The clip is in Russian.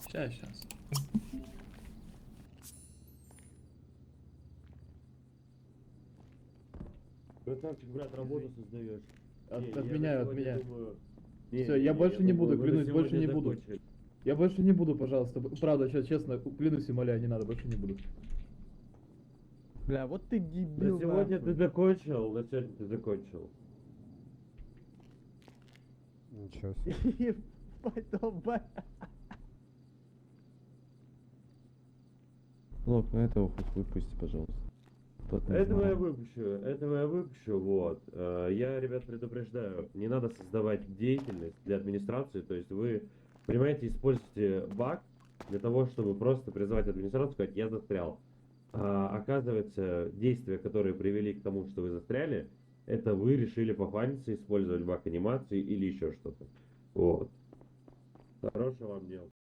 Сейчас. Красавчик, брат, работу создаешь. Отменяю. Не, Все, я больше не буду, думаю, вы на клянусь, больше не сегодня буду. закончили. Я больше не буду, пожалуйста. Правда, сейчас честно, клянусь и моляю, не надо, больше не буду. Бля, вот ты На дебил, сегодня нахуй. ты закончил, на сегодня ты закончил. Ничего себе. Ебать, долбай. Лок, ну этого хоть выпусти, пожалуйста. Тот не Этого я знал. выпущу, вот. Я, ребят, предупреждаю, не надо создавать деятельность для администрации, то есть вы, понимаете, используете баг для того, чтобы просто призвать администрацию, сказать, я застрял. Оказывается, действия, которые привели к тому, что вы застряли, это вы решили пофаниться, использовать баг анимации или еще что-то. Вот. Хорошего вам дня.